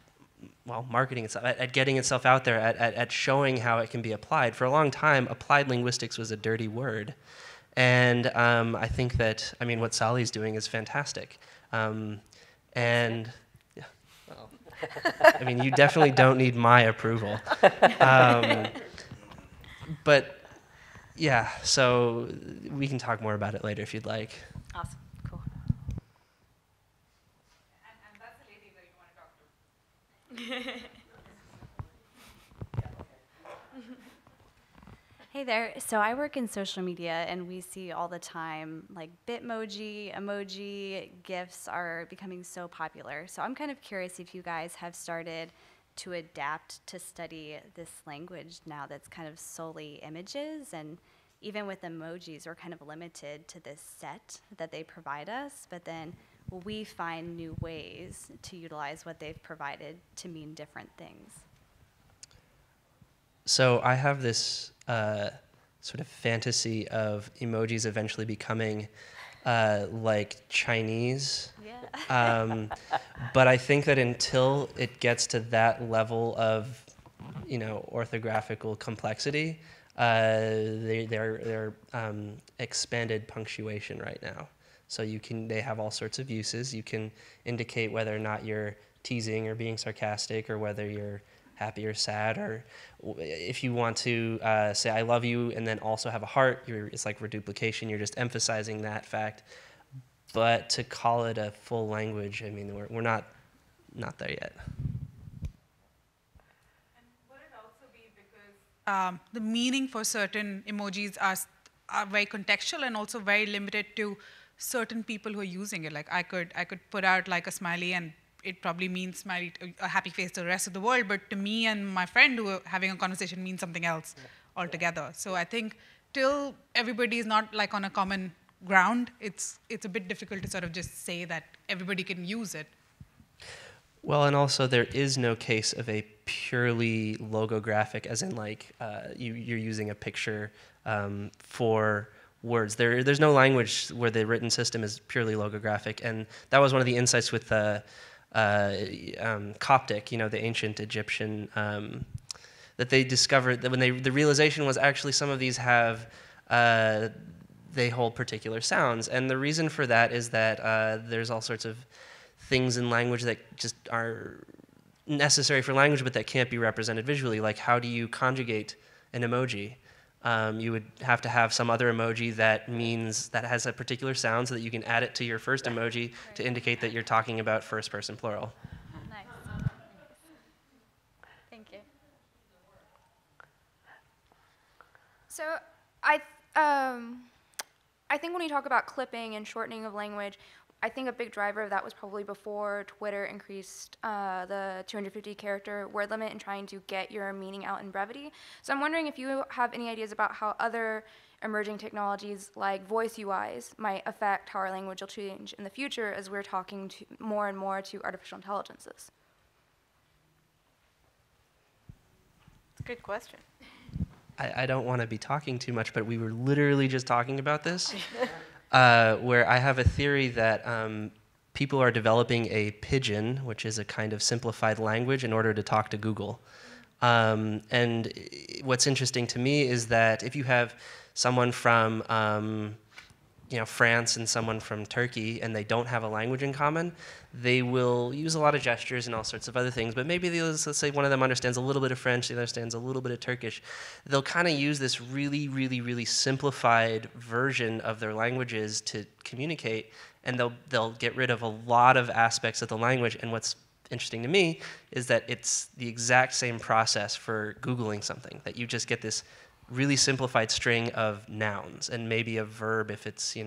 well, marketing itself, at getting itself out there, at showing how it can be applied. For a long time, applied linguistics was a dirty word. And I think that, I mean, what Sali's doing is fantastic. And yeah, well, I mean, you definitely don't need my approval. But yeah, so we can talk more about it later if you'd like. Awesome. Cool. And that's the lady that you want to talk to. Hey there. So I work in social media, and we see all the time, like Bitmoji, emoji, GIFs are becoming so popular. So I'm kind of curious if you guys have started to adapt to study this language now that's kind of solely images, and even with emojis, we're kind of limited to this set that they provide us, but then we find new ways to utilize what they've provided to mean different things. So I have this sort of fantasy of emojis eventually becoming like Chinese. Yeah. But I think that until it gets to that level of, orthographical complexity, they're expanded punctuation right now. So they have all sorts of uses. You can indicate whether or not you're teasing or being sarcastic, or whether you're happy or sad, or if you want to say I love you and then also have a heart, it's like reduplication. You're just emphasizing that fact. But to call it a full language, I mean, we're not there yet. And would it also be because the meaning for certain emojis are very contextual and also very limited to certain people who are using it? Like I could put out like a smiley, and it probably means smiley, a happy face to the rest of the world, but to me and my friend who are having a conversation means something else altogether. So I think till everybody is not like on a common ground, it's a bit difficult to sort of just say that everybody can use it. Well, and also there is no case of a purely logographic, as in like you're using a picture for words. There's no language where the written system is purely logographic, and that was one of the insights with the Coptic, the ancient Egyptian, that they discovered that when the realization was actually some of these have they hold particular sounds, and the reason for that is that there's all sorts of things in language that just are necessary for language but that can't be represented visually. Like, how do you conjugate an emoji? You would have to have some other emoji that has a particular sound so that you can add it to your first emoji to indicate that you're talking about first person plural. Nice. Thank you. So I think when you talk about clipping and shortening of language, I think a big driver of that was probably before Twitter increased the 250 character word limit and trying to get your meaning out in brevity. So I'm wondering if you have any ideas about how other emerging technologies like voice UIs might affect how our language will change in the future as we're talking more and more to artificial intelligences. It's a good question. I don't want to be talking too much, but we were literally just talking about this, where I have a theory that people are developing a pidgin, which is a kind of simplified language, in order to talk to Google. And what's interesting to me is that if you have someone from France and someone from Turkey, and they don't have a language in common, they will use a lot of gestures and all sorts of other things. But maybe let's say one of them understands a little bit of French, the other understands a little bit of Turkish. They'll kind of use this really, really, really simplified version of their languages to communicate, and they'll get rid of a lot of aspects of the language. And what's interesting to me is that it's the exact same process for Googling something, that you just get this really simplified string of nouns and maybe a verb if it's,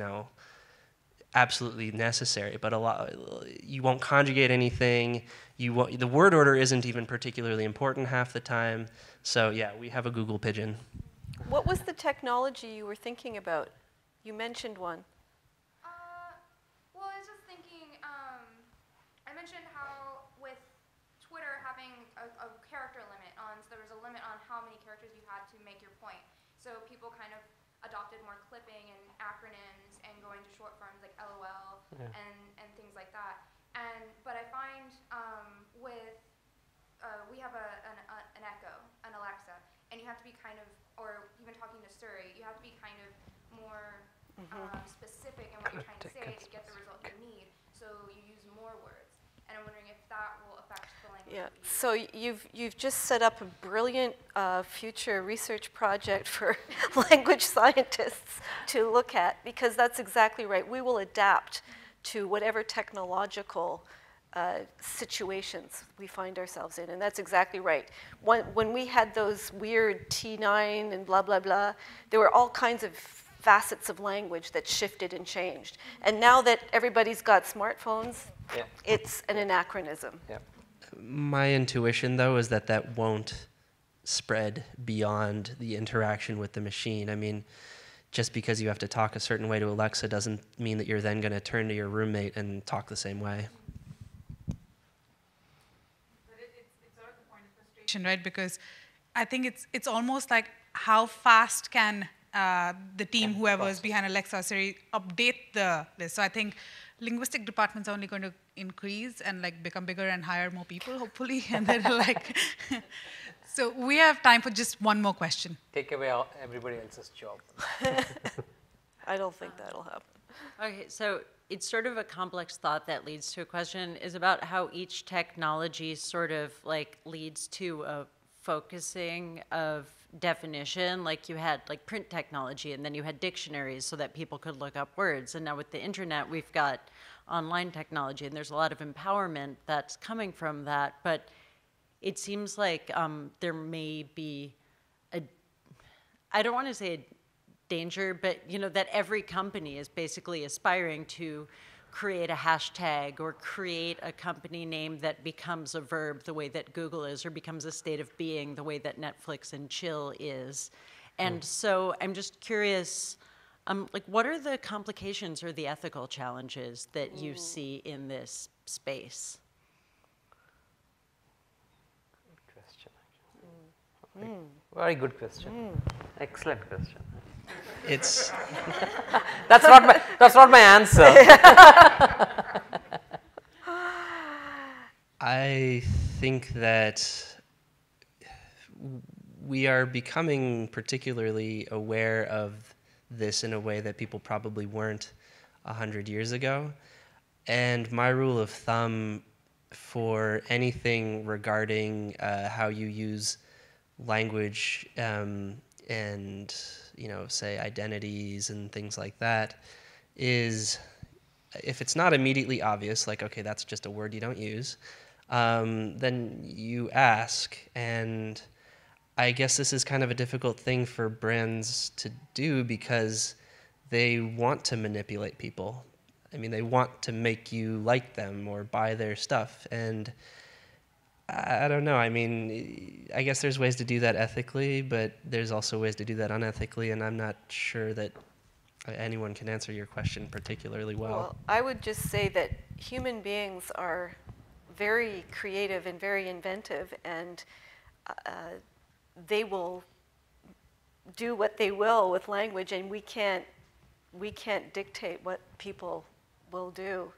absolutely necessary, but you won't conjugate anything. The word order isn't even particularly important half the time. So yeah, we have a Google pigeon. What was the technology you were thinking about? You mentioned one. Well, I was just thinking, I mentioned how with Twitter having a character limit so there was a limit on how many characters you had to make your point. So people kind of adopted more clipping and acronyms and going to short forms like LOL and things like that. But I find we have an Echo, an Alexa, and you have to be kind of, or even talking to Siri, you have to be kind of more specific in what you're trying to say to get the result you need. So you use more words. And I'm wondering if that will affect the language. Yeah, so you've just set up a brilliant future research project for language scientists to look at, because that's exactly right. We will adapt to whatever technological situations we find ourselves in, and that's exactly right. When we had those weird T9 and blah, blah, blah, there were all kinds of facets of language that shifted and changed. And now that everybody's got smartphones, it's an anachronism. Yeah. My intuition, though, is that won't spread beyond the interaction with the machine. I mean, just because you have to talk a certain way to Alexa doesn't mean that you're then going to turn to your roommate and talk the same way. But it's sort of the point of frustration, right? Because I think it's almost like how fast can the team, whoever is behind Alexa or Siri, update the list. So I think linguistic departments are only going to increase and become bigger and hire more people, hopefully. And then so we have time for just one more question. Take away everybody else's job. I don't think that'll happen. Okay, so it's sort of a complex thought that leads to a question, is about how each technology sort of leads to a focusing of definition. Like you had print technology, and then you had dictionaries so that people could look up words. And now with the internet, we've got online technology, and there's a lot of empowerment that's coming from that. But it seems like there may be I don't want to say a danger, but that every company is basically aspiring to create a hashtag or create a company name that becomes a verb the way that Google is, or becomes a state of being the way that Netflix and chill is. And so I'm just curious, what are the complications or the ethical challenges that you see in this space? Good question. Very good question. Excellent question. It's that's not my answer. I think that we are becoming particularly aware of this in a way that people probably weren't 100 years ago. And my rule of thumb for anything regarding how you use language and say identities and things like that is, if it's not immediately obvious, okay, that's just a word you don't use, then you ask. And I guess this is kind of a difficult thing for brands to do, because they want to manipulate people. I mean, they want to make you like them or buy their stuff. And I don't know. I mean, I guess there's ways to do that ethically, but there's also ways to do that unethically, and I'm not sure that anyone can answer your question particularly well. Well, I would just say that human beings are very creative and very inventive, and they will do what they will with language, and we can't dictate what people will do.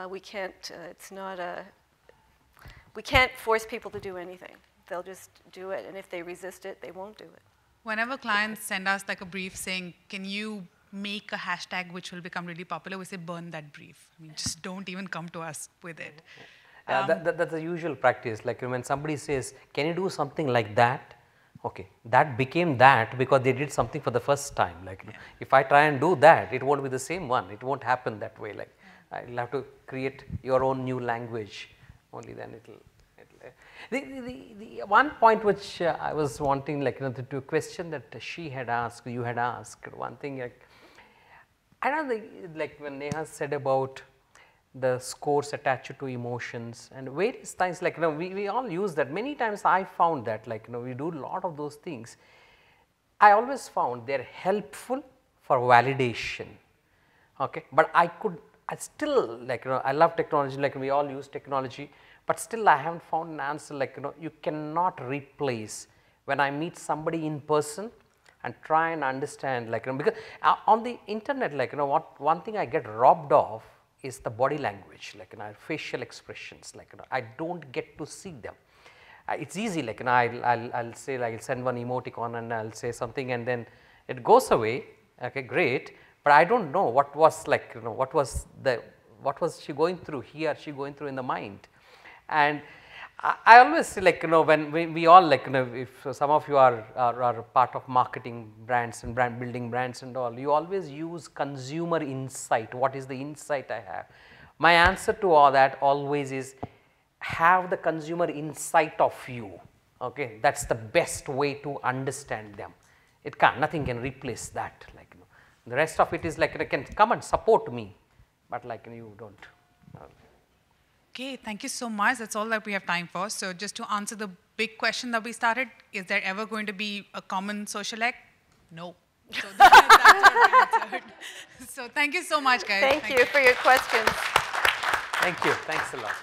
We can't. We can't force people to do anything. They'll just do it, and if they resist it, they won't do it. Whenever clients send us a brief saying, can you make a hashtag which will become really popular, we say burn that brief. I mean, just don't even come to us with it. That's the usual practice. Like when somebody says, can you do something like that? Okay, that became that because they did something for the first time. Like if I try and do that, it won't be the same one. It won't happen that way. Like you'll have to create your own new language. Only then it'll. The one point which I was wanting, like to a question that she had asked, you had asked, one thing like, I don't know, like when Neha said about the scores attached to emotions and various things, like we all use that. Many times I found that, like we do a lot of those things. I always found they're helpful for validation. Okay, but I still, like I love technology, like we all use technology, but still I haven't found an answer, like you cannot replace when I meet somebody in person and try and understand, like because on the internet, like what one thing I get robbed of is the body language, like facial expressions, like I don't get to see them. It's easy, like I'll say, like I'll send one emoticon and I'll say something and then it goes away. Okay, great, but I don't know what was, like what was she going through, he or she going through in the mind. And I always say, like when we all, like if some of you are part of marketing brands and brand building brands and all, you always use consumer insight. What is the insight I have? My answer to all that always is have the consumer insight of you. Okay, that's the best way to understand them. It can't, nothing can replace that. Like the rest of it is like it can come and support me, but like you don't. Okay, thank you so much. That's all that we have time for. So just to answer the big question that we started, is there ever going to be a common social act? No. So that's what we answered. So thank you so much, guys. Thank you for your questions. Thank you. Thanks a lot.